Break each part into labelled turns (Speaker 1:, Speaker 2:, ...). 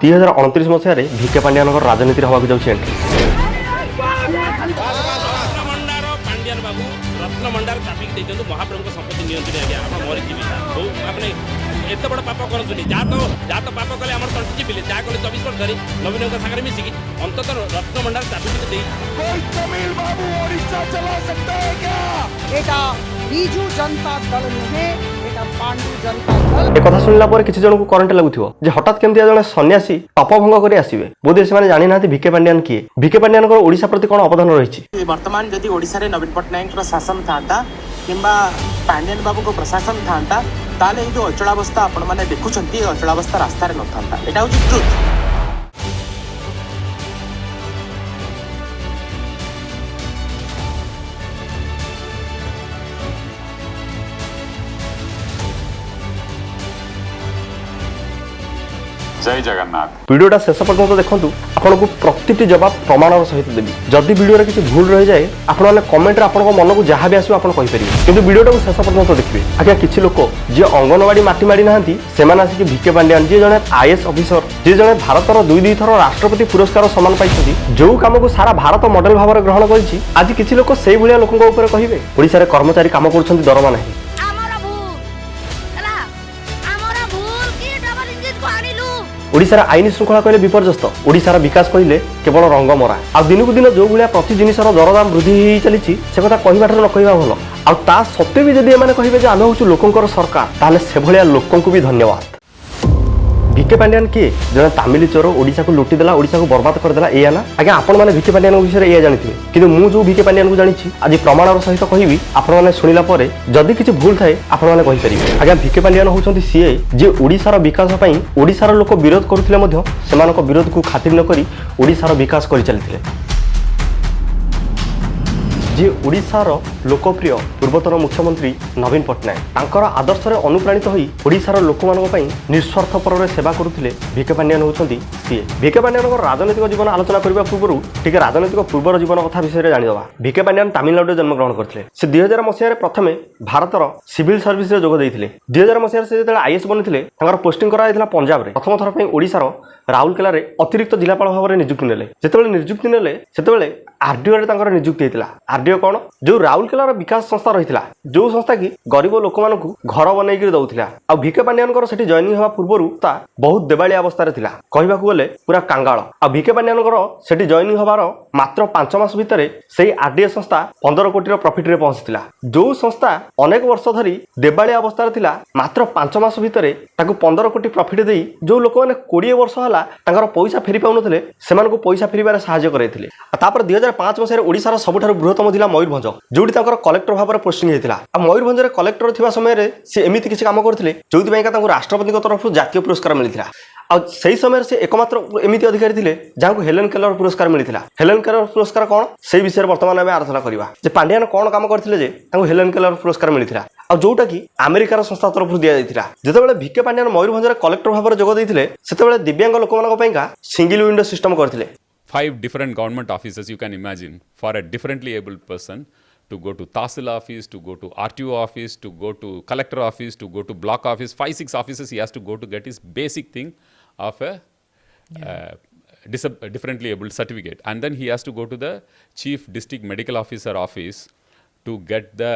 Speaker 1: 2029 ମସିହାରେ ଭିକେ ପାଣ୍ଡିଆନଙ୍କର ରାଜନୀତିରେ ହେବାକୁ ଯାଉଛି ଏଣ୍ଟ୍ରି।
Speaker 2: ରତ୍ନଭଣ୍ଡାର ପାଣ୍ଡିଆନ ବାବୁ ରତ୍ନଭଣ୍ଡାର ଚାବିକି ଦେଇଦିଅନ୍ତୁ, ମହାପ୍ରଭୁଙ୍କ ସମ୍ପତ୍ତି ନିଅନ୍ତୁନି ଆଜ୍ଞା, ଆପଣ ମରିଯିବେ। ହଉ ଆପଣ ଏତେ ବଡ଼ ପାପ କରନ୍ତୁନି, ଯାହା ତ ପାପ କଲେ ଆମର ତଣ୍ଟି ଚିପିଲେ, ଯାହା କଲେ 24 ବର୍ଷ ଧରି ନବୀନଙ୍କ ସାଙ୍ଗରେ ମିଶିକି ଅନ୍ତତଃ ରତ୍ନଭଣ୍ଡାର ଚାବିକି ଦେଇ
Speaker 3: এটা বিজু জনতা দল নুহে, এটা পাণ্ডু জনতা দল।
Speaker 1: ଏ କଥା ଶୁଣିଲା ପରେ କିଛି ଜଣଙ୍କୁ କରେଣ୍ଟ ଲାଗୁଥିବ ଯେ ହଠାତ୍ କେମିତି ଜଣେ ସନ୍ନ୍ୟାସୀ ପାପ ଭଙ୍ଗ କରି ଆସିବେ। ବୋଧେ ସେମାନେ ଜାଣିନାହାନ୍ତି ଭିକେ ପାଣ୍ଡିଆନ କିଏ, ଭିକେ ପାଣ୍ଡିଆନଙ୍କର ଓଡ଼ିଶା ପ୍ରତି କ'ଣ ଅବଦାନ ରହିଛି।
Speaker 4: ବର୍ତ୍ତମାନ ଯଦି ଓଡ଼ିଶାରେ ନବୀନ ପଟ୍ଟନାୟକଙ୍କର ଶାସନ ଥାନ୍ତା କିମ୍ବା ପାଣ୍ଡିଆନ ବାବୁଙ୍କ ପ୍ରଶାସନ ଥାନ୍ତା, ତାହେଲେ ଏଇ ଯେଉଁ ଅଚଳାବସ୍ଥା ଆପଣମାନେ ଦେଖୁଛନ୍ତି, ଏ ଅଚଳାବସ୍ଥା ରାସ୍ତାରେ ନଥାନ୍ତା। ଏଇଟା ହେଉଛି ଟ୍ରୁଥ୍।
Speaker 5: जय जगन्नाथ।
Speaker 1: ভিডিওটা শেষ পর্যন্ত দেখন্তু, আপনাকে প্রতিটি জবাব প্রমাণর সহিত দেবি। যদি ভিডিওরে কিছু ভুল রয়ে যায়, আপনার কমেন্টরে আপনার মনকু যাহা বি আসবে আপনার কইপারিবে, কিন্তু ভিডিওটাকে শেষ পর্যন্ত দেখবে। আজ্ঞা কিছু লোক যে অঙ্গনবাড়ি মাটি মাড়ি নাহান্তি, সেমানে আসিকি ভিকে পাণ্ডিয়ান যে জনে আইএস অফিসর, যে জনে ভারতর দুই থর রাষ্ট্রপতি পুরস্কার সম্মান পাইছেন, যে কামকু সারা ভারত মডেল ভাবে গ্রহণ করেছি, আজ কিছু লোক সেই ভলিয়া লোকଙ୍କ উপরে কহিবে ওড়িশার কর্মচারী কাম করছেন দরমা নাই। ओडिशार आईन श्रृंखला कहले विपर्यस्त, ओडिशार विकास कहले केवल रंगमरा। आ दिनकू दिन जो भाया प्रति जिनिसर दरदाम वृद्धि हो चली से कथा कहबाठ न कहवा भल। आ ता सत्वे भी जदि एमाने कहिबे जे आमे होछु लोकंकर सरकार, ताले से भलिया लोकंकु भी धन्यवाद। ভিকে পাণ্ডিয়ান কিଏ? ଜଣେ ତାମିଲ ଚୋର ଓଡ଼ିଶାକୁ ଲୁଟିଦେଲା, ଓଡ଼ିଶାକୁ ବର୍ବାଦ କରିଦେଲା, ଏଇଆ ନା? ଆଜ୍ଞା ଆପଣମାନେ ଭିକେ ପାଣ୍ଡିଆନଙ୍କ ବିଷୟରେ ଏଇଆ ଜାଣିଥିବେ, କିନ୍ତୁ ମୁଁ ଯେଉଁ ଭିକେ ପାଣ୍ଡିଆନକୁ ଜାଣିଛି ଆଜି ପ୍ରମାଣର ସହିତ କହିବି। ଆପଣମାନେ ଶୁଣିଲା ପରେ ଯଦି କିଛି ଭୁଲ ଥାଏ ଆପଣମାନେ କହିପାରିବେ। ଆଜ୍ଞା ଭିକେ ପାଣ୍ଡିଆନ ହେଉଛନ୍ତି ସିଏ ଯିଏ ଓଡ଼ିଶାର ବିକାଶ ପାଇଁ ଓଡ଼ିଶାର ଲୋକ ବିରୋଧ କରୁଥିଲେ ମଧ୍ୟ ସେମାନଙ୍କ ବିରୋଧକୁ ଖାତିର ନ କରି ଓଡ଼ିଶାର ବିକାଶ କରିଚାଲିଥିଲେ। जे ओडिशार लोकप्रिय पूर्वतन मुख्यमंत्री नवीन पट्टनायक तांकर आदर्श अनुप्राणित होई ओडिशार लोकमानक पई निस्वार्थपर सेवा करुथिले ଭିକେ ପାଣ୍ଡିଆନ होउछंती सीए। ଭିକେ ପାଣ୍ଡିଆନଙ୍କ राजनैतिक जीवन आलोचना करबा पूर्व टिके राजनैतिक पूर्वर जीवन कथा विषय जानिदबा। ଭିକେ ପାଣ୍ଡିଆନ तमिलनाडु जन्मग्रहण करथिले। से 2000 मसिया रे प्रथमे भारतर सिविल सर्विस रे जोग दैथिले। 2000 मसिया से जेतले आईएएस बनिथिले, तांकर पोस्टिंग करा जायथिला पंजाब रे। प्रथम थर पई ओडिशार राउरकेला रे अतिरिक्त जिलापाल भाव में नियुक्ति नेले। जेतेबेले नियुक्ति नेले सेतेबेले आरडीओ रे तांकर नियुक्ति हेतिला। आरडीओ कोन? जो राउरकेलार विकास संस्था रहिथिला, जो संस्था की गरीब लोक मानकु घर बनैकि दउथिला। आ ଭିକେ ପାଣ୍ଡିଆନଙ୍କର ସେଠି जॉइनिंग हेबा पूर्वरु ता बहुत देबाळिया अवस्था रे थिला, कहबाकू गले पूरा कांगाळ। आ ଭିକେ ପାଣ୍ଡିଆନଙ୍କର सेठी जॉइनिंग हेबार मात्र 5 मास भितरे सेही आरडीए संस्था 15 कोटी रो प्रॉफिट रे पहुंचथिला। जो संस्था अनेक वर्ष धरी देबाळिया अवस्था रे थिला, मात्र 5 मास भितरे ताकू 15 कोटी प्रॉफिट देई जो लोक माने 20 वर्ष हला तांकर पैसा फेरी पाउनथिले, सेमानकु पैसा फेरीबारे सहायता करैथिले। तापर 2005 मसिया ओडिशार सबठारु बृहत्तम जिला मयूरभंज, जोडी तांकर कलेक्टर भाବରେ पोस्टिंग हेतिला। आ मयूरभंज रे कलेक्टर थिबा समय रे से एमिति किछि काम करथिले जोथि पई का तांको राष्ट्रपति को तरफ जातीय पुरस्कार मिलिथिला। आ सही समय से एकमात्र एमिति अधिकारी थिले जाहाको हेलेन केलर पुरस्कार मिलिथिला। हेलेन केलर पुरस्कार कोन सेही विषय रे वर्तमान आमे आलोचना करिबा जे पांड्यान कोन काम करथिले जे तांको हेलेन केलर पुरस्कार मिलिथिला। आ जोटा की अमेरिकार संस्था तरफ दिया जायथिला। जेतेबेले ভিকে ପାଣ୍ଡିଆନ मयूरभंज रे कलेक्टर भाବରେ जोग दैथिले, सेतेबेले दिव्यांग लोकमानक पई का सिंगल विंडो सिस्टम करथिले।
Speaker 5: 5 different government offices you can imagine for a differently abled person to go to Tahsil office, to go to RTO office, to go to collector office, to go to block office, 5-6 offices he has to go to get his basic thing of a differently abled certificate, and then he has to go to the chief district medical officer office to get the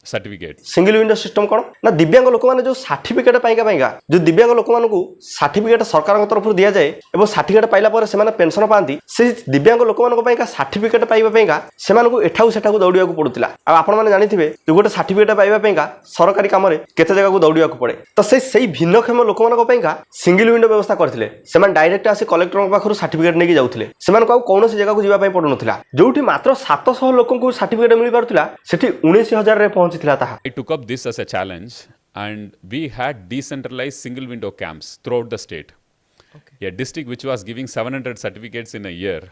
Speaker 5: certificate. Single window system कोन ना? दिव्यांग लोक माने जो certificate Paika जो दिव्यांग लोक मानकु certificate सरकार तरफ दिया जाए एवं सर्टिफिकेट पाइला पर सेमाने पेंशन पाती, से दिव्यांग लोक मानक पाइका सर्टिफिकेट पाइबा पाइका सेमानकु एठाउ सेठाकु दौड़ियाकु पडुतिला। आ आपण माने जानिथिबे जो गोटे सर्टिफिकेट पाइबा पाइका सरकारी काम रे केते जगह को दौड़ियाकु पड़े। तो सेही भिन्नक्षम लोक मानक पाइका सिंगल विंडो व्यवस्था करथिले। सेमान डायरेक्ट आसी कलेक्टर पाखरु सर्टिफिकेट नेकी जाउथिले। सेमानकु आ कोनोसी जगह को जिबा पई पडु नथिला। जोठी मात्र 700 लोकंकु सर्टिफिकेट मिलि पारुतिला, सेठी 19000 रे पहुंचिथिला। I took up this as a challenge, and we had decentralized single window camps throughout the state. Okay. A district which was giving 700 certificates in a year,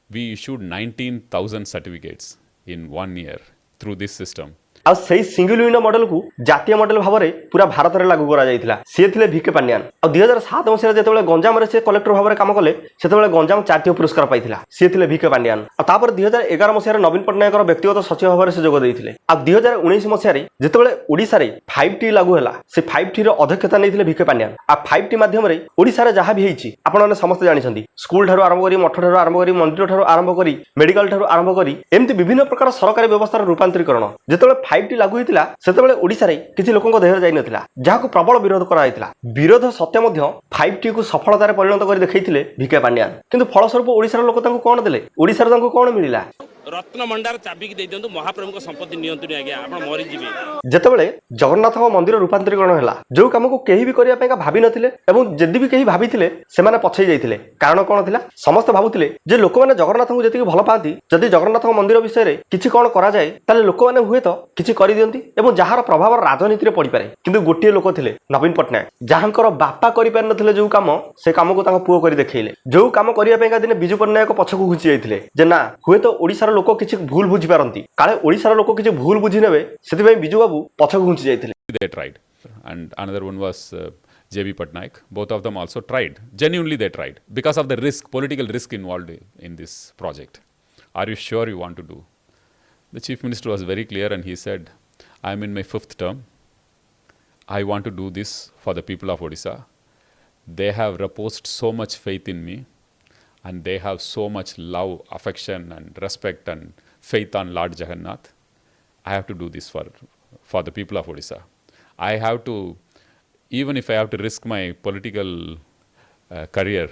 Speaker 5: we issued 19,000 certificates in 1 year through this system.
Speaker 1: आ सेही single window model को जातीय model भाव में पूरा भारत में लागू करा जायतिला सी थिले भिके पांड्यान आ 2007 मसीह जेतेबेले गंजाम रे से कलेक्टर भाव में काम कले सेतेबेले गंजाम जातीय पुरस्कार पाइथिला सी थिले भिके पांड्यान आ तापर 2011 मसीह नवीन पटनायक व्यक्तिगत सचिव भाव में से जोग देइथिले आ 2019 मसीह जेतेबेले ओडिसा रे 5T लागू होला से 5T रो अध्यक्षता नैथिले भिके पांड्यान आ 5T माध्यम रे ओडिसा रे जहा भी हेछि आपण माने समस्त जानिछन्ती स्कूल ठारो आरंभ करी मठ ठारो आरंभ करी मंदिर ठारो आरंभ करी मेडिकल ठारो आरंभ करी एमती विभिन्न प्रकार सरकारी व्यवस्था रूपांतरीकरण जेतेबेले 5T लागू हेतिला सेतेबेले ओडिसा रे किछि लोकंक देहर जाय नथिला जाहाको प्रबल विरोध करा हेतिला विरोध सत्य मध्य 5T को सफलतार परिणत कर देखैथिले भिके पांड्यान किंतु फलस्वरूप ओडिसा लोक तांको कोन देले ओडिसा तांको कोन मिलिला
Speaker 2: रत्नभंडार चाबिक दे दियंतु महाप्रभु संपत्ति नियंत्रण आज्ञा आपण मरि जीवे
Speaker 1: जेतेबेले जगन्नाथ मंदिर रूपांतरीकरण होला जो काम को केही भी करिया पैका भाबी नथिले एवं जदि भी केही भाबिथिले सेमाने पछै जाइथिले कारण कोन थिला समस्त भाबुथिले जे लोक माने जगन्नाथ को जति भल पाती जदि जगन्नाथ मंदिर विषय रे किछि कोन करा जाय ताले लोक माने हुए तो किछि करि दियंती एवं जहार प्रभाव राजनीति रे पड़ी पारे किंतु गोटिए लोक थिले नवीन पटनायक जहांकर बापा करि पार नथिले जो काम से काम को तांको पुओ करि देखैले जो काम करिया पैका दिने बिजू पटनायक पछकु घुची जाइथिले जे ना हुए तो ओडिसा लोक किछि भूल बुझी पारंती काले ओडिसा लोक किछि भूल बुझी नेबे सेति पई बिजू बाबू पछकु घुची जाइथिले
Speaker 5: They tried, and another one was J.B. Patnaik. Both of them also tried. Genuinely, they tried because of the risk, political risk involved in this project. Are you sure you want to do? The chief minister was very clear, and he said, "I am in my 5th term. I want to do this for the people of Odisha. They have reposed so much faith in me, and they have so much love, affection, and respect and faith on Lord Jagannath. I have to do this for the people of Odisha. I have to, even if I have to risk my political career,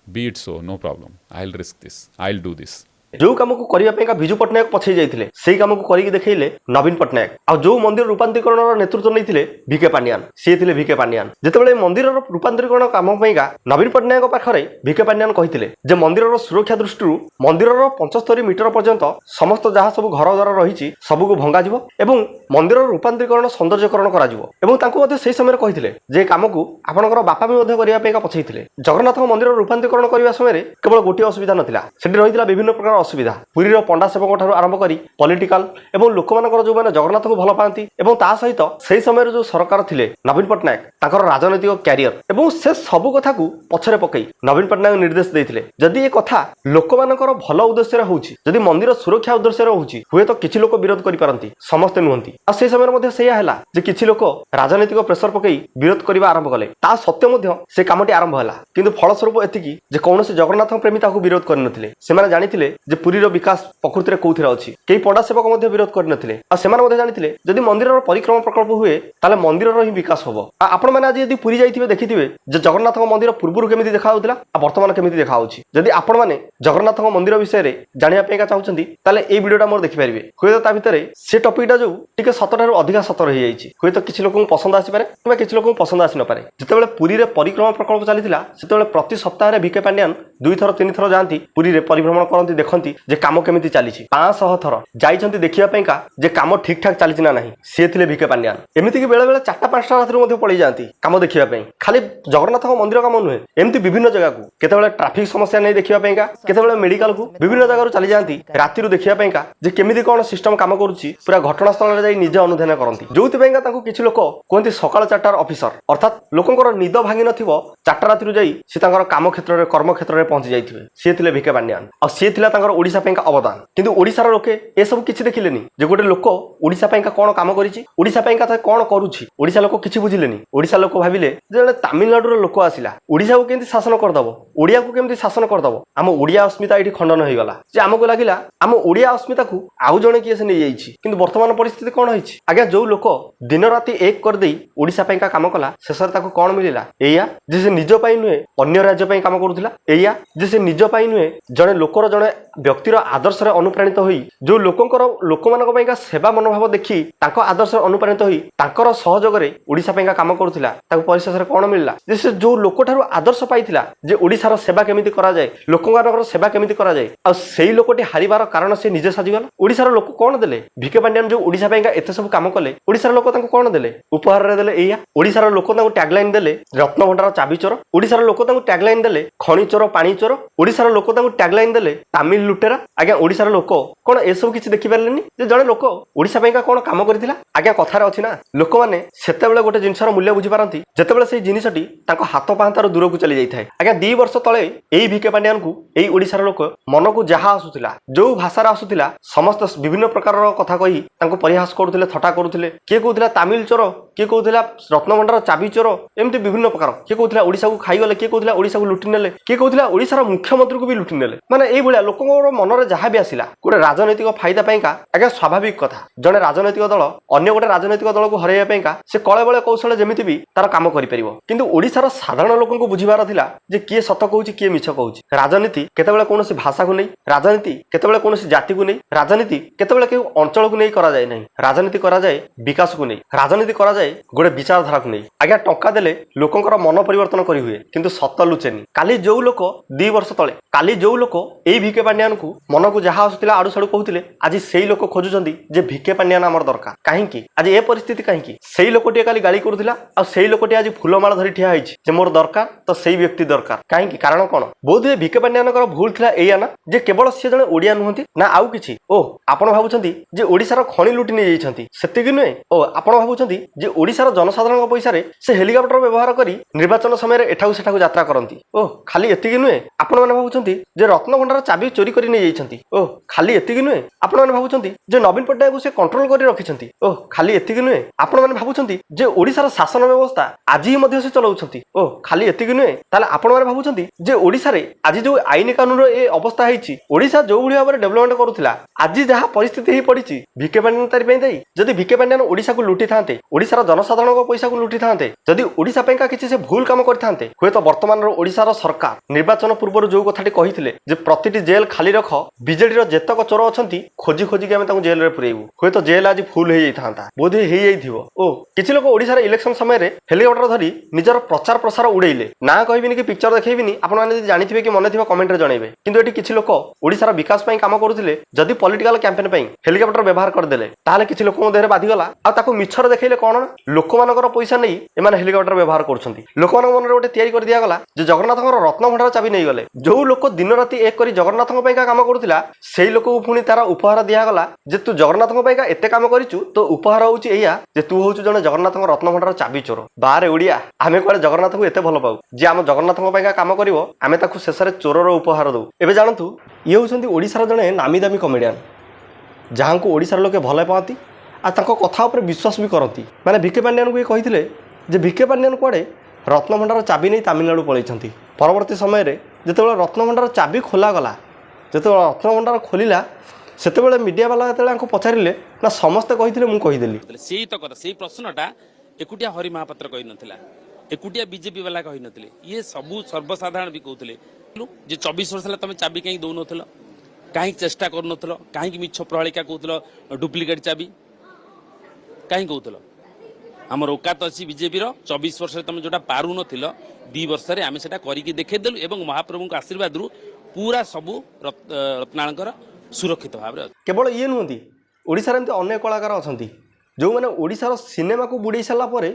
Speaker 5: be it so, no problem. I'll risk this. I'll do this."
Speaker 1: जो काम को करिया पैका बिजू पटनायक पछै जाइथिले सेही काम को करिक देखैले नवीन पटनायक आ जो मंदिर रूपांतरीकरण नेतृत्व नैथिले भिके पांड्यान से थिले भिके पांड्यान जेतेबेले मंदिर रूपांतरीकरण काम पैका नवीन पटनायक पाखरे भिके पांड्यान कहिथिले जे मंदिर सुरक्षा दृष्टि मंदिर 75 मीटर पर्यंत समस्त जहा सब घर द्वार रहिछि सबको भंगा जिवो एवं मंदिर रूपांतरीकरण सौंदर्यकरण करा जिवो एवं तांको मध्ये सेही समय कहिथिले जे काम को आपनकर बापा भी मध्ये करिया पैका पछैथिले जगन्नाथ मंदिर रूपांतरीकरण करिया समय केवल गोटी असुविधा नथिला सेठी रहितला विभिन्न प्रकार असुविधा पुरी पंडा सेवक ठारू आरंभ करी पॉलिटिकल एवं लोक मानकर जो माने जगन्नाथ को भल पाती एवं ता सहित सेही समय जो सरकार थिले नवीन पटनायक ताकर राजनीतिक कैरियर एवं से सब कथा को पछरे पकई नवीन पटनायक निर्देश देथिले जदि ए कथा लोक मानकर भल उद्देश्य रे होउची जदि मंदिर सुरक्षा उद्देश्य रे होउची हुए तो किछि लोक विरोध करि पारंती समस्त नुहंती आ सेही समय मध्ये सेया हैला जे किछि लोक राजनीतिक प्रेशर पकई विरोध करिवा आरंभ कले ता सत्य मध्ये से कामटी आरंभ हैला किंतु फल स्वरूप एतिकी जे कोनोसी जगन्नाथ प्रेमी ताको विरोध करनथिले सेमाने जानिथिले जे पुरीर विकास प्रकृति रे कोउथिरा अछि केही पंडा सेवक मध्ये विरोध करनथिले आ सेमाने मध्ये जानिथिले जदि मंदिरर परिक्रमा प्रकल्प हुए ताले मंदिरर ही विकास होबो आ आपण माने आज यदि पुरी जाइथिबे देखिथिबे जे जगन्नाथ मंदिर पूर्वरु केमिति देखा होतिला आ वर्तमान केमिति देखा होछि जदि आपण माने जगन्नाथ मंदिर विषय रे जानिया पेका चाहुचंती ताले ए वीडियोटा मोर देखि परिबे होय तो ता भितरे से टॉपिकटा जो टिके 17 अधिक 17 हे जाइछि होय तो किछि लोकन पसंद आसी पारे किबा किछि लोकन पसंद आसी न पारे जेतेबेले पुरी रे परिक्रमा प्रकल्प चलिथिला सेतेबेले प्रति सप्ताह रे भिके पांड्यान 2 थर 3 थर जांती पुरी रे परिभ्रमण करंती देखंती जे काम केमिति चलिछि 500 थर जाइछंती देखिया पैका जे काम ठीक ठाक चलिछि ना नाही से थिले भिके पांड्यान एमिति कि बेले बेले 4-5 राति मध्ये पळि जांती काम देखिया पई खाली जगन्नाथ मंदिर काम नुहे एमिति विभिन्न जगह को केतेबेले ट्रैफिक समस्या नै देखिया पैका केतेबेले मेडिकल को विभिन्न जगह चली जांती राति रु देखिया पैका जे केमिति कोन सिस्टम काम करूछि पूरा घटनास्थल रे जाई निजे अनुधान करंती जोति पैका ताको किछि लोक कोंती सकाळ 4टार ऑफिसर अर्थात लोकंकर निद भांगी नथिबो 4टा राति रु जाई से तांकर काम क्षेत्र रे कर्म क्षेत्र रे पहुंची जाइथिबे से थिले भिके पांड्यान आ से थिला तांकर ओडिसा पैका अवदान किंतु ओडिसार लोके ए सब किछि देखिलेनी जे गोटे लोक ओडिसा पैका कोन काम करिछि ओडिसा पैका ता कोन करूछि ओडिसा लोक किछि बुझिलेनी ओडिसा लोक भाबिले जे तमिलनाडु रो लोक आसिला ओडिसा को केमति शासन कर दबो ओडिया को केमति शासन कर दबो हम ओडिया अस्मिता एठी खंडन होई गला जे हमको लागिला हम ओडिया अस्मिता को आउ जणे किए से नै जाइछि किंतु वर्तमान परिस्थिति कोन होइछि आगे जो लोक दिन राति एक कर देई ओडिसा पैका काम कला शेषर ताको कोन मिलिला एया जे से निज पई नुहे अन्य राज्य पई काम करूथिला एया जे से निज पई नुहे जणे लोकर जणे व्यक्तिर आदर्श रे अनुप्राणित होई जो लोकंकर लोकमानक पैका सेवा मनोभाव देखि ताको आदर्श अनुप्राणित होई ताकर सहयोग रे ओडिसा पैका काम करूथिला ताको परिशेष रे कोन मिलला जे से जो लोक ठारू आदर्श पाइथिला जे ओडिसा रो सेवा केमिति करा जाय लोकंकर सेवा केमिति करा जाय आ सेही लोकटी हारिबार कारण से निजे साजी गला ओडिसा रो लोक कोन देले भिके पांड्यान जो ओडिसा पैका एते सब काम कले ओडिसा रो लोक ताको कोन देले उपहार रे देले एया ओडिसा रो लोक ताको टैगलाइन देले रत्नभंडार चाबी ଚୋର ଓଡ଼ିଶାର ଲୋକ ତାଙ୍କୁ ଟ୍ୟାଗଲାଇନ୍ ଦେଲେ ଖଣି ଚୋର ପାଣି ଚୋର ଓଡ଼ିଶାର ଲୋକ ତାଙ୍କୁ ଟ୍ୟାଗଲାଇନ୍ ଦେଲେ ତାମିଲ ଲୁଟେରା ଆଜ୍ଞା ଓଡ଼ିଶାର ଲୋକ କ'ଣ ଏସବୁ କିଛି ଦେଖିପାରିଲେନି ଯେ ଜଣେ ଲୋକ ଓଡ଼ିଶା ପାଇଁକା କ'ଣ କାମ କରିଥିଲା ଆଜ୍ଞା କଥାରେ ଅଛି ନା ଲୋକମାନେ ସେତେବେଳେ ଗୋଟେ ଜିନିଷର ମୂଲ୍ୟ ବୁଝିପାରନ୍ତି ଯେତେବେଳେ ସେଇ ଜିନିଷଟି ତାଙ୍କ ହାତ ପାହାନ୍ତାରୁ ଦୂରକୁ ଚାଲି ଯାଇଥାଏ ଆଜ୍ଞା 2 ବର୍ଷ ତଳେ ଏଇ ଭିକେ ପାଣ୍ଡିଆନଙ୍କୁ ଏଇ ଓଡ଼ିଶାର ଲୋକ ମନକୁ ଯାହା ଆସୁଥିଲା ଯୋଉ ଭାଷାରେ ଆସୁଥିଲା ସମସ୍ତ ବିଭିନ୍ନ ପ୍ରକାରର କଥା କହି ତାଙ୍କୁ ପରିହାସ କରୁଥିଲେ ଥଟ୍ଟା କରୁଥିଲେ କିଏ କହୁଥିଲା ତାମିଲ ଚୋର କିଏ କହୁଥିଲା ରତ୍ନଭଣ୍ଡାର ଚାବି ଚୋର ଏମିତି ବିଭିନ୍ନ ପ୍ରକାର କିଏ କହୁଥିଲା ଓଡ଼ିଶାକୁ ଖାଇଗଲେ କିଏ କହୁଥିଲା ଓଡ଼ିଶାକୁ ଲୁଟି ନେଲେ କିଏ କହୁଥିଲା ଓଡ଼ିଶାର ମୁଖ୍ୟମନ୍ତ୍ରୀକୁ ବି ଲୁଟି ନେଲେ ମାନେ ଏଇଭଳିଆ ଲୋକଙ୍କର ମନରେ ଯାହା ବି ଆସିଲା ଗୋଟେ ରାଜନୈତିକ ଫାଇଦା ପାଇଁକା ଆଜ୍ଞା ସ୍ୱାଭାବିକ କଥା ଜଣେ ରାଜନୈତିକ ଦଳ ଅନ୍ୟ ଗୋଟେ ରାଜନୈତିକ ଦଳକୁ ହରାଇବା ପାଇଁକା ସେ କଳେ ବଳେ କୌଶଳ ଯେମିତି ବି ତାର କାମ କରିପାରିବ କିନ୍ତୁ ଓଡ଼ିଶାର ସାଧାରଣ ଲୋକଙ୍କୁ ବୁଝିବାର ଥିଲା ଯେ କିଏ ସତ କହୁଛି କିଏ ମିଛ କହୁଛି ରାଜନୀତି କେତେବେଳେ କୌଣସି ଭାଷାକୁ ନେଇ ରାଜନୀତି କେତେବେଳେ କୌଣସି ଜାତିକୁ ନେଇ ରାଜନୀତି କେତେବେଳେ କେଉଁ ଅଞ୍ଚଳକୁ ନେଇ କରାଯାଏ ନାହିଁ ରାଜନୀତି କରାଯାଏ ବିକାଶକୁ ନେଇ ରାଜନୀତି କରାଯାଏ ଗୋଟେ ବିଚାରଧାରାକୁ ନେଇ ଆଜ୍ଞା ଟଙ୍କା ଦେଲେ ଲୋକଙ୍କର ମନ ପରିବର୍ତ୍ତନ କରି ହୁଏ କିନ୍ତୁ ସତ ଲୁଚେନି କାଲି ଯୋଉ ଲୋକ 2 ବର୍ଷ ତଳେ କାଲି ଯୋଉ ଲୋକ ଏଇ ଭିକେ ପାଣ୍ଡିଆନଙ୍କୁ ମନକୁ ଯାହା ଆସୁଥିଲା ଆଡୁ ସାଡୁ କହୁଥିଲେ ଆଜି ସେଇ ଲୋକ ଖୋଜୁଛନ୍ତି ଯେ ଭିକେ ପାଣ୍ଡିଆନ ଆମର ଦରକାର କାହିଁକି ଆଜି ଏ ପରିସ୍ଥିତି କାହିଁକି ସେଇ ଲୋକଟିଏ କାଲି ଗାଳି କରୁଥିଲା ଆଉ ସେଇ ଲୋକଟି ଆଜି ଫୁଲମାଳ ଧରି ଠିଆ ହେଇଛି ଯେ ମୋର ଦରକାର ତ ସେଇ ବ୍ୟକ୍ତି ଦରକାର କାହିଁକି କାରଣ କ'ଣ ବୋଧହୁଏ ଭିକେ ପାଣ୍ଡିଆନଙ୍କର ଭୁଲ ଥିଲା ଏଇଆ ନା ଯେ କେବଳ ସିଏ ଜଣେ ଓଡ଼ିଆ ନୁହନ୍ତି ନା ଆଉ କିଛି ଓ ଆପଣ ଭାବୁଛନ୍ତି ଯେ ଓଡ଼ିଶାର ଖଣି ଲୁଟି ନେଇଯାଇଛନ୍ତି ସେତିକି ନୁହେଁ ଓ ଆପଣ ଭାବୁଛନ୍ତି ଯେ ଓଡ଼ିଶାର ଜନସାଧାରଣଙ୍କ ପଇସାରେ ସେ ହେଲିକପ୍ଟର ବ୍ୟବହାର କରି ନିର୍ବାଚନ ସମୟରେ ଏଠାକୁ ସେଠାକୁ ଯାତ୍ରା କରନ୍ତି ଓ ଖାଲି ଏତିକି ନୁହେଁ ଆପଣମାନେ ଭାବୁଛନ୍ତି ଯେ ରତ୍ନଭଣ୍ଡାର ଚାବି ଚୋରି କରି ନେଇଯାଇଛନ୍ତି ଓ ଖାଲି ଏତିକି ନୁହେଁ ଆପଣମାନେ ଭାବୁଛନ୍ତି ଯେ ନବୀନ ପଟ୍ଟନାୟକକୁ ସେ କଣ୍ଟ୍ରୋଲ କରି ରଖିଛନ୍ତି ଓ ଖାଲି ଏତିକି ନୁହେଁ ଆପଣମାନେ ଭାବୁଛନ୍ତି ଯେ ଓଡ଼ିଶାର ଶାସନ ବ୍ୟବସ୍ଥା ଆଜି ମଧ୍ୟ ସେ ଚଲାଉଛନ୍ତି ଓ ଖାଲି ଏତିକି ନୁହେଁ ତାହେଲେ ଆପଣମାନେ ଭାବୁଛନ୍ତି ଯେ ଓଡ଼ିଶାରେ ଆଜି ଯୋଉ ଆଇନ କାନୁନର ଏ ଅବସ୍ଥା ହେଇଛି ଓଡ଼ିଶା ଯୋଉଭଳି ଭାବରେ ଡେଭଲପମେଣ୍ଟ କରୁଥିଲା ଆଜି ଯାହା ପରିସ୍ଥିତି ହେଇ ପଡ଼ିଛି ଭିକେ ପାଣ୍ଡିଆନ ତାରି ପାଇଁ ଦାୟୀ ଯଦି ଭିକେ ପାଣ୍ଡିଆନ ଓଡ଼ିଶାକୁ ଲୁଟିଥାନ୍ତେ ଓଡ଼ିଶାର ଜନସାଧାରଣଙ୍କ ପଇସାକୁ ଲୁଟିଥାନ୍ତେ ଯଦି ଓଡ଼ିଶା ପାଇଁକା କିଛି ସେ ଭୁଲ କାମ କରିଥାନ୍ତେ ହୁଏତ ବର୍ତ୍ତମାନର ଓଡ଼ିଶାର ସରକାର ନିର୍ବାଚନ ପୂର୍ବରୁ ଯୋଉ କଥାଟି କହିଥିଲେ ଯେ ପ୍ରତିଟି ଜେଲ ଖାଲି ରଖ ବିଜେଡିର ଯେତକ ଚୋର ଅଛନ୍ତି ଖୋଜି ଖୋଜିକି ଆମେ ତାଙ୍କୁ ଜେଲରେ ପୁରେଇବୁ ହୁଏତ ଜେଲ ଆଜି ଫୁଲ ହେଇଯାଇଥାନ୍ତା ବୋଧହୁଏ ହେଇଯାଇଥିବ ଓ କିଛି ଲୋକ ଓଡ଼ିଶାର ଇଲେକ୍ସନ ସମୟରେ ହେଲିକପ୍ଟର ଧରି ନିଜର ପ୍ରଚାର ପ୍ରସାର ଉଡେଇଲେ ନା କହିବିନି କି ପିକ୍ଚର ଦେଖେଇବିନି ଆପଣମାନେ ଯଦି ଜାଣିଥିବେ କି ମନେ ଥିବ କମେଣ୍ଟରେ ଜଣେଇବେ କିନ୍ତୁ ଏଠି କିଛି ଲୋକ ଓଡ଼ିଶାର ବିକାଶ ପାଇଁ କାମ କରୁଥିଲେ ଯଦି ପଲିଟିକାଲ କ୍ୟାମ୍ପେନ୍ ପାଇଁ ହେଲିକପ୍ଟର ବ୍ୟବହାର କରିଦେଲେ ତାହେଲେ କିଛି ଲୋକଙ୍କ ଦେହରେ ବାଧିଗଲା ଆଉ ତାକୁ ମିଛରେ ଦେଖେଇଲେ କ'ଣ ନା ଲୋକମାନଙ୍କର ପଇସା ନେଇ ଏମାନେ ହେଲିକପ୍ଟର ବ୍ୟବହାର କରୁଛନ୍ତି ଲୋକମାନଙ୍କ ମନରେ ଗୋଟେ ତିଆରି କରି ଦିଆଗଲା ଯେ ଜଗନ୍ନାଥଙ୍କର ରତ୍ନଭଣ୍ଡାର ଚାବି ନେଇଗଲେ ଯୋଉ ଲୋକ ଦିନ ରାତି ଏକ କରି ଜଗନ୍ନାଥଙ୍କ ପାଇଁକା କାମ କରୁଥିଲା ସେଇ ଲୋକକୁ ପୁଣି ତାର ଉପହାର ଦିଆଗଲା ଯେ ତୁ ଜଗନ୍ନାଥଙ୍କ ପାଇଁକା ଏତେ କାମ କରିଛୁ ତ ଉପହାର ହଉଛି ଏଇଆ ଯେ ତୁ ହଉଛୁ ଜଣେ ଜଗନ୍ନାଥଙ୍କ ରତ୍ନଭଣ୍ଡାର ଚାବି ଚୋର ବାହାରେ ଓଡ଼ିଆ ଆମେ କୁଆଡ଼େ ଜଗନ୍ନାଥଙ୍କୁ ଏତେ ଭଲ ପାଉ ଯେ ଆମ ଜଗନ୍ନାଥଙ୍କ ପାଇଁକା କାମ କରିବ ଆମେ ତାକୁ ଶେଷରେ ଚୋରର ଉପହାର ଦଉ ଏବେ ଜାଣନ୍ତୁ ଇଏ ହେଉଛନ୍ତି ଓଡ଼ିଶାର ଜଣେ ନାମୀ ଦାମୀ କମେଡ଼ିଆନ ଯାହାଙ୍କୁ ଓଡ଼ିଶାର ଲୋକେ ଭଲ ପାଆନ୍ତି ଆଉ ତାଙ୍କ କଥା ଉପରେ ବିଶ୍ୱାସ ବି କରନ୍ତି ମାନେ ଭିକେ ପାଣ୍ଡିଆନଙ୍କୁ ଇଏ କହିଥିଲେ ଯେ ଭିକେ ପାଣ୍ଡିଆନ କୁଆଡ଼େ ରତ୍ନଭଣ୍ଡାର ଚାବି ନେଇ ତାମିଲନାଡ଼ୁ ପଳାଇଛନ୍ତି ପରବର୍ତ୍ତୀ ସମୟରେ ଯେତେବେଳେ ରତ୍ନଭଣ୍ଡାର ଚାବି ଖୋଲାଗଲା ଯେତେବେଳେ ରତ୍ନଭଣ୍ଡାର ଖୋଲିଲା ସେତେବେଳେ ମିଡ଼ିଆ ବାଲା ଯେତେବେଳେ ତାଙ୍କୁ ପଚାରିଲେ ନା ସମସ୍ତେ କହିଥିଲେ ମୁଁ କହିଦେଲି
Speaker 2: ସେଇ ତ କଥା ସେଇ ପ୍ରଶ୍ନଟା ଏକୁଟିଆ ହରି ମହାପାତ୍ର କହିନଥିଲା ଏକୁଟିଆ ବିଜେପି ବାଲା କହିନଥିଲେ ଇଏ ସବୁ ସର୍ବସାଧାରଣ ବି କହୁଥିଲେ ଯେ 24 ବର୍ଷ ହେଲା ତମେ ଚାବି କାହିଁକି ଦଉନଥିଲ କାହିଁକି ଚେଷ୍ଟା କରୁନଥିଲ କାହିଁକି ମିଛ ପ୍ରହେଳିକା କହୁଥିଲ ଡୁପ୍ଲିକେଟ୍ ଚାବି କାହିଁକି କହୁଥିଲ ଆମର ଓକାତ ଅଛି ବିଜେପିର 24 ବର୍ଷରେ ତମେ ଯୋଉଟା ପାରୁନଥିଲ 2 ବର୍ଷରେ ଆମେ ସେଟା କରିକି ଦେଖେଇଦେଲୁ ଏବଂ ମହାପ୍ରଭୁଙ୍କ ଆଶୀର୍ବାଦରୁ ପୁରା ସବୁ ରତ୍ନାଳଙ୍କର ସୁରକ୍ଷିତ ଭାବରେ ଅଛି
Speaker 1: କେବଳ ଇଏ ନୁହନ୍ତି ଓଡ଼ିଶାରେ ଏମିତି ଅନେକ କଳାକାର ଅଛନ୍ତି ଯେଉଁମାନେ ଓଡ଼ିଶାର ସିନେମାକୁ ବୁଡ଼େଇ ସାରିଲା ପରେ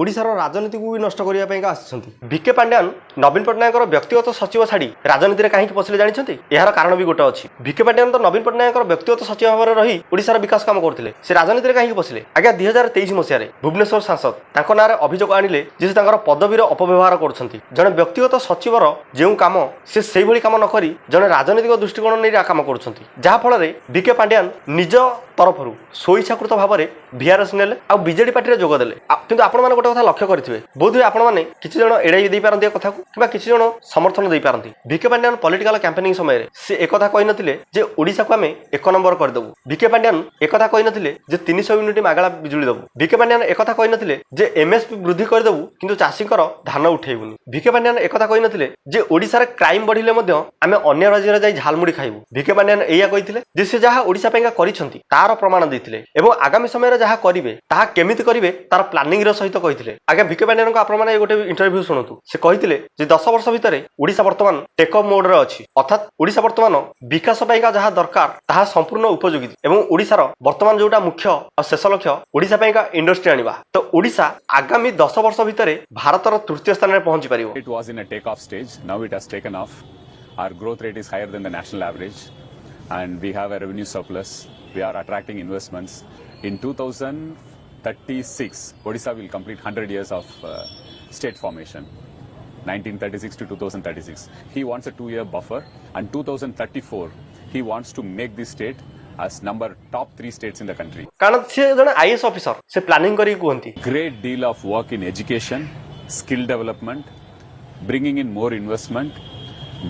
Speaker 1: ଓଡ଼ିଶାର ରାଜନୀତିକୁ ବି ନଷ୍ଟ କରିବା ପାଇଁ ଆସିଛନ୍ତି ଭିକେ ପାଣ୍ଡିଆନ ନବୀନ ପଟ୍ଟନାୟକଙ୍କର ବ୍ୟକ୍ତିଗତ ସଚିବ ଛାଡ଼ି ରାଜନୀତିରେ କାହିଁକି ପଶିଲେ ଜାଣିଛନ୍ତି ଏହାର କାରଣ ବି ଗୋଟେ ଅଛି ଭିକେ ପାଣ୍ଡିଆନ ତ ନବୀନ ପଟ୍ଟନାୟକଙ୍କର ବ୍ୟକ୍ତିଗତ ସଚିବ ଭାବରେ ରହି ଓଡ଼ିଶାର ବିକାଶ କାମ କରୁଥିଲେ ସେ ରାଜନୀତିରେ କାହିଁକି ପଶିଲେ ଆଜ୍ଞା 2023 ମସିହାରେ ଭୁବନେଶ୍ୱର ସାଂସଦ ତାଙ୍କ ନାଁରେ ଅଭିଯୋଗ ଆଣିଲେ ଯେ ସେ ତାଙ୍କର ପଦବୀର ଅପବ୍ୟବହାର କରୁଛନ୍ତି ଜଣେ ବ୍ୟକ୍ତିଗତ ସଚିବର ଯେଉଁ କାମ ସେ ସେଇଭଳି କାମ ନ କରି ଜଣେ ରାଜନୈତିକ ଦୃଷ୍ଟିକୋଣ ନେଇ କାମ କରୁଛନ୍ତି ଯାହାଫଳରେ ଭିକେ ପାଣ୍ଡିଆନ ନିଜ ତରଫରୁ ସ୍ୱଇଚ୍ଛାକୃତ ଭାବରେ ভিআরএস নেলে ଆଉ ବିଜେଡି ପାର୍ଟିରେ ଯୋଗ ଦେଲେ କିନ୍ତୁ ଆପଣମାନେ ଗୋଟେ କଥା ଲକ୍ଷ୍ୟ କରିଥିବେ ବୋଧହୁଏ ଆପଣମାନେ କିଛି ଜଣ ଏଡ଼ାଇ ଦେଇପାରନ୍ତି ଏ କଥାକୁ କିମ୍ବା କିଛି ଜଣ ସମର୍ଥନ ଦେଇପାରନ୍ତି ଭିକେ ପାଣ୍ଡିଆନ ପଲିଟିକାଲ କ୍ୟାମ୍ପେନିଂ ସମୟରେ ସେ ଏକଥା କହିନଥିଲେ ଯେ ଓଡ଼ିଶାକୁ ଆମେ 1 ନମ୍ବର କରିଦେବୁ ଭିକେ ପାଣ୍ଡିଆନ ଏକଥା କହିନଥିଲେ ଯେ 300 ୟୁନିଟ୍ ମାଗଣା ବିଜୁଳି ଦେବୁ ଭିକେ ପାଣ୍ଡିଆନ ଏକଥା କହିନଥିଲେ ଯେ ଏମଏସପି ବୃଦ୍ଧି କରିଦେବୁ କିନ୍ତୁ ଚାଷୀଙ୍କର ଧାନ ଉଠେଇବୁନି ଭିକେ ପାଣ୍ଡିଆନ ଏକଥା କହିନଥିଲେ ଯେ ଓଡ଼ିଶାରେ କ୍ରାଇମ ବଢ଼ିଲେ ମଧ୍ୟ ଆମେ ଅନ୍ୟ ରାଜ୍ୟରେ ଯାଇ ଝାଲମୁଡ଼ି ଖାଇବୁ ଭିକେ ପାଣ୍ଡିଆନ ଏଇଆ କହିଥିଲେ ଯେ ସେ ଯାହା ଓଡ଼ିଶା ପାଇଁକା କରିଛନ୍ତି ତାର ପ୍ରମାଣ ଦେଇଥିଲେ ଏବଂ ଆଗାମୀ ସମୟରେ ଯାହା କରିବେ ତାହା କେମିତି କରିବେ ତାର ପ୍ଲାନିଂର ସହିତ କହିଥିଲେ ଆଜ୍ଞା ଭିକେ ପାଣ୍ଡିଆନଙ୍କ ଆପଣମାନେ ଗୋଟେ ଇଣ୍ଟରଭ୍ୟୁ ଶୁଣନ୍ତୁ ସେ କହିଥିଲେ ଯେ 10 ବର୍ଷ ଭିତରେ ଓଡ଼ିଶା ବର୍ତ୍ତମାନ ଟେକ୍ ଅଫ୍ ମୋଡରେ ଅଛି ଅର୍ଥାତ୍ ଓଡ଼ିଶା ବର୍ତ୍ତମାନ ବିକାଶ ପାଇଁକା ଯାହା ଦରକାର ତାହା ସମ୍ପୂର୍ଣ୍ଣ ଉପଯୋଗୀ ଏବଂ ଓଡ଼ିଶାର ବର୍ତ୍ତମାନ ଯୋଉଟା ମୁଖ୍ୟ ଆଉ ଶେଷ ଲକ୍ଷ୍ୟ ଓଡ଼ିଶା ପାଇଁକା ଇଣ୍ଡଷ୍ଟ୍ରି ଆଣିବା ତ ଓଡ଼ିଶା ଆଗାମୀ 10 ବର୍ଷ ଭିତରେ ଭାରତର ତୃତୀୟ ସ୍ଥାନରେ ପହଞ୍ଚି ପାରିବ।
Speaker 6: It was in a take-off stage. Now it has taken off. Our growth rate is higher than the national average, and we have a revenue surplus. We are attracting investments. In 2036, Odisha will complete 100 years of state formation. 1936 to 2036. He wants a 2-year buffer, and 2034 he wants to make this state as top 3 states in the country.
Speaker 1: कारण से जने IAS officer से planning करी कहती
Speaker 6: Great deal of work in education, skill development, bringing in more investment,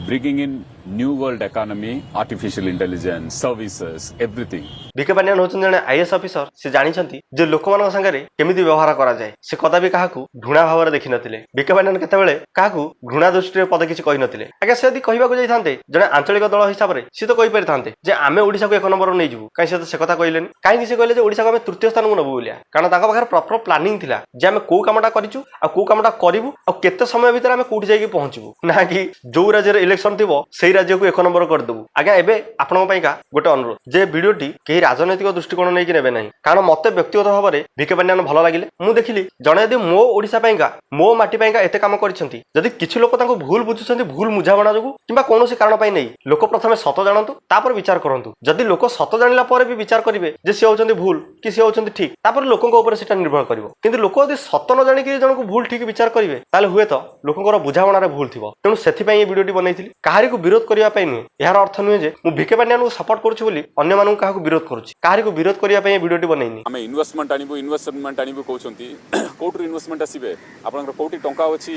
Speaker 6: bringing in new world economy, artificial intelligence, services, everything.
Speaker 1: विके पांड्यान होचन जने IAS officer से जानिछंती जे लोकमान संगे केमिति व्यवहार करा जाय से कदाबी काहाकू घृणा भाव देखि नथिले। विके पांड्यान केतेबेले काहाकू घृणा दृष्टि पद किछि कहि नथिले। आगे से यदि कहिबाकू जाय थांते जने आंचलिक दल हिसाब रे से तो कहि पारि थांते जे आमे ओडिसा को 1 नंबर नै जिवु काई से तो से कथा कहिलेन काई से कहले जे ओडिसा को आमे तृतीय स्थान को नबु बोलिया कारण ताका पाखर प्रॉपर प्लानिंग थिला जे आमे को कामटा करिचु आ को कामटा करिवु आ केते समय भीतर आमे कोठी जाई कि पहुंचबु ना कि जो राज्य रे इलेक्शन थिबो सेही राज्य को 1 नंबर कर देबु। आगे एबे आपन पाइका गोटे अनुरोध जे वीडियोटी केही राजनैतिक दृष्टिकोण नै कि नेबे नाही कारण मते व्यक्तिगत भाव रे विके पांड्यान भलो लागिले मु देखिली जणे यदि मो ओडिसा पाइका मो माटी पाइका एते काम करिसंती जदि किछि लोक तांको भूल बुझुसंती भूल मुझाबणा जोगु किबा कोनोसी कारण पाइ नै लोक प्रथमे सत जानंतु तापर विचार करंतु जदि लोक सत जानिला परे भी विचार करिवे जे से होचंती भूल कि से होचंती ठीक तापर लोकंक ऊपर सेटा निर्भर करिवो किंतु लोक यदि सत न जानि कि जनको भूल ठीक विचार करिवे ताले हुए तो लोकंकर बुझाबणा रे भूल थिबो तेनु सेथि पई ए वीडियोटी बनैथिली काहारी को विरोध करिया पई नै यार अर्थ नुहे जे मु विके पांड्यान को सपोर्ट करूछु बोली अन्य मानन काहाकू विरोध करूछि काहारी को विरोध करिया पई ए वीडियोटी बनैनी
Speaker 6: आमे इन्वेस्टमेंट आनिबो कहउछंती कोठु इन्वेस्टमेंट आसीबे आपनकर कोटी टंका अछि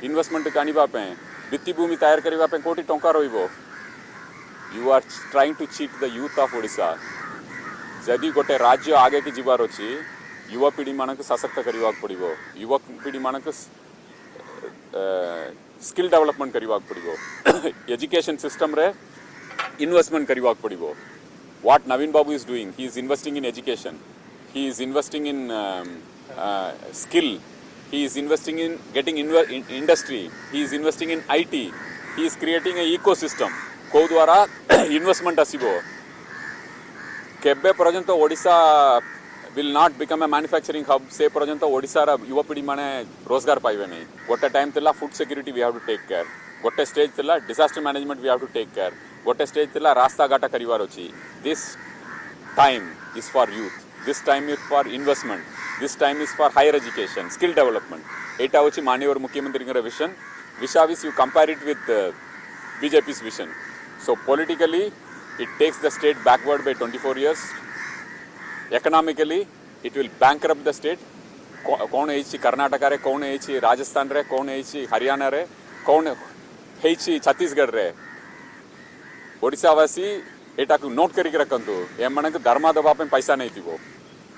Speaker 6: इन्वेस्टमेंट कानिबा पे भित्तिभूमि तैयार करिबा पे कोटी टंका रहिबो। You are trying to cheat the youth of Odisha. जदि गोटे राज्य आगे की जीवार अछि युवा पीढ़ी मानक सशक्त करिवाक पड़िबो युवा पीढ़ी मानक स्किल डेवलपमेंट करिवाक पड़िबो एजुकेशन सिस्टम रे investment करिवाक पड़िबो। What Naveen Babu is doing, he is investing in education, he is investing in skill, he is investing in getting industry, he is investing in IT, he is creating an ecosystem को द्वारा investment आसीबो। केबे पर्यंत Odisha will not become a manufacturing hub से पर्यंत ओडिशा रा युवा पीढ़ी माने रोजगार पाइबे नहीं। गोटे टाइम तिला food security we have to take care, गोटे स्टेज तिला disaster management we have to take care, गोटे स्टेज तिला रास्ता घाटा करिवार अछि। This time is for youth, this time is for investment, this time is for higher education, skill development. एटा अछि माननीय मुख्यमंत्री का vision vis a vis you compare it with BJP's vision. So politically it takes the state backward by 24 years. Economically it will bankrupt the state. कौन है कर्नाटक रे, कौन है राजस्थान रे, कौन है हरियाणा रे, कौन है छत्तीसगढ़ रे। ओडिशावासी एटा को नोट करिक रखंतु ए मनक धर्मा दबा पे पैसा नहीं थिबो।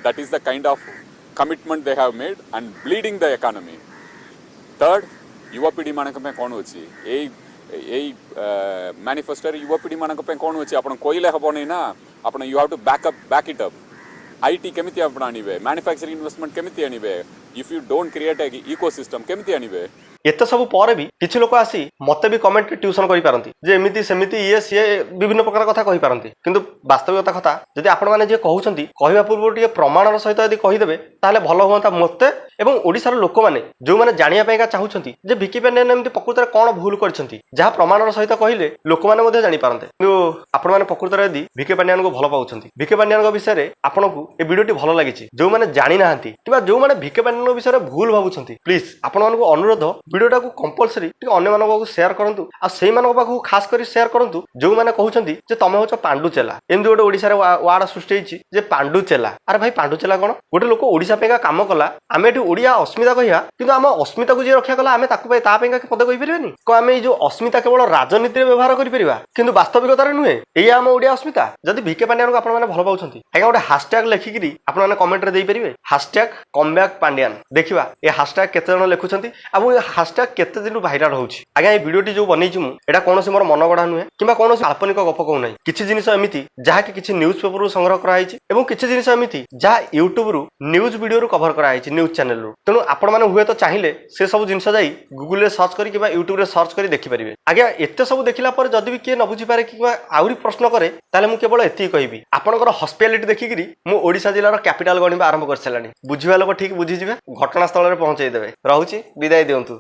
Speaker 6: That is the kind of commitment they have made and bleeding the economy. Third युवा पीढ़ी मानक पे कौन अछि एई मैनिफेस्टो युवा पीढ़ी मानक पे कौन अछि आपण कोइले हबो नै ना आपण you have to back it up. IT केमिति आपण आनिबे, मैन्युफैक्चरिंग इन्वेस्टमेंट केमिति आनिबे, if you don't create a ecosystem केमिति आनिबे।
Speaker 1: एते सब पर भी किछि लोक आसी मते भी कमेंट ट्यूशन करि पारंती जे एमिति सेमिति ये से विभिन्न प्रकार कथा कहि पारंती किंतु वास्तविकता कथा जदि आपण माने जे कहउछंती कहिबा पूर्व टिके प्रमाणर सहित यदि कहि देबे ताले भलो होता मते एवं ओडिसार लोक माने जो माने जानिया पयका चाहुछंती जे विकी पांड्यान एमिति प्रकृତରେ कोन भूल करछंती जहा प्रमाणर सहित कहिले लोक माने मध्ये जानि पारंते किंतु आपण माने प्रकृତରେ यदि विकी पांड्यान को भलो पाउछंती विकी पांड्यान को विषय रे आपनको ए वीडियोटी भलो लागिछि जो माने जानि नाहंती किबा जो माने विकी पांड्यान को विषय रे भूल भाबुछंती प्लीज आपण मानको अनुरोध वीडियोटा को कंपलसरी अन्य मानक शेयर करंतु आ सेही मानक पाखु खास करी शेयर करंतु जो माने कहउछंती जे तमे होछ पांडु चेला एमदी गोटे ओडिसा रे वार्ड सृष्टि हिची जे पांडु चेला। अरे भाई पांडु चेला कोन गोटे लोक ओडिसा पेगा काम कला आमे एठी ओडिया अस्मिता कहिया किंतु आम अस्मिता को जे रक्षा कला आमे ताकु ता पेगा के पद कहि परिबेनी को आमे जो अस्मिता केवल राजनीति रे व्यवहार करि परिबा किंतु वास्तविकता रे नुहे एई आम ओडिया अस्मिता। जदि विके पांड्यान को आपण माने भलो पाउछंती आगे गोटे हैशटैग लेखिकरी आपण माने कमेंट रे देई परिबे #कमबैक पांड्यान देखिबा ए हैशटैग केते जण लेखुछंती आ ହାସଟ୍ୟାଗ କେତେ ଦିନ ଭାଇରାଲ ହଉଛି। ଆଜ୍ଞା এই ভিডিওটি जो ବନେଇଛି ମୁଁ ଏଟା କୌଣସି ମୋର ମନଗଢା ନୁହେଁ କିମ୍ବା କୌଣସି କାଳ୍ପନିକ ଗପ କହୁ ନାହିଁ। କିଛି ଜିନିଷ ଏମିତି ଯାହାକି କିଛି ନ୍ୟୁଜ ପେପରରୁ ସଂଗ୍ରହ କରାଯାଇଛି ଏବଂ କିଛି ଜିନିଷ ଏମିତି ଯାହା ୟୁଟ୍ୟୁବରୁ ନ୍ୟୁଜ ଭିଡିଓରୁ କଭର କରାଯାଇଛି ନ୍ୟୁଜ ଚ୍ୟାନେଲରୁ। ତେଣୁ ଆପଣମାନେ ହୁଏତ ଚାହିଁଲେ ସେ ସବୁ ଜିନିଷ ଯାଇ ଗୁଗୁଲରେ ସର୍ଚ୍ଚ କରି କିମ୍ବା ୟୁଟ୍ୟୁବରେ ସର୍ଚ୍ଚ କରି ଦେଖିପାରିବେ। ଆଜ୍ଞା ଏତେ ସବୁ ଦେଖିଲା ପରେ ଯଦି ବି କିଏ ନ ବୁଝିପାରେ କିମ୍ବା ଆହୁରି ପ୍ରଶ୍ନ କରେ ତାହେଲେ ମୁଁ କେବଳ ଏତିକି କହିବି ଆପଣଙ୍କର ହସ୍ପିଟାଲିଟି ଦେଖିକିରି ମୁଁ ଓଡ଼ିଶା ଜିଲ୍ଲାର କ୍ୟାପିଟାଲ ଗଣିବା ଆରମ୍ଭ କରିସାରିଲାଣି। ବୁଝିବା ଲୋକ ଠିକ ବୁଝିଯିବେ, ଘଟଣାସ୍ଥଳରେ ପହଞ୍ଚେଇ ଦେବେ। ରହୁଛି, ବିଦାୟ ଦିଅନ୍ତୁ।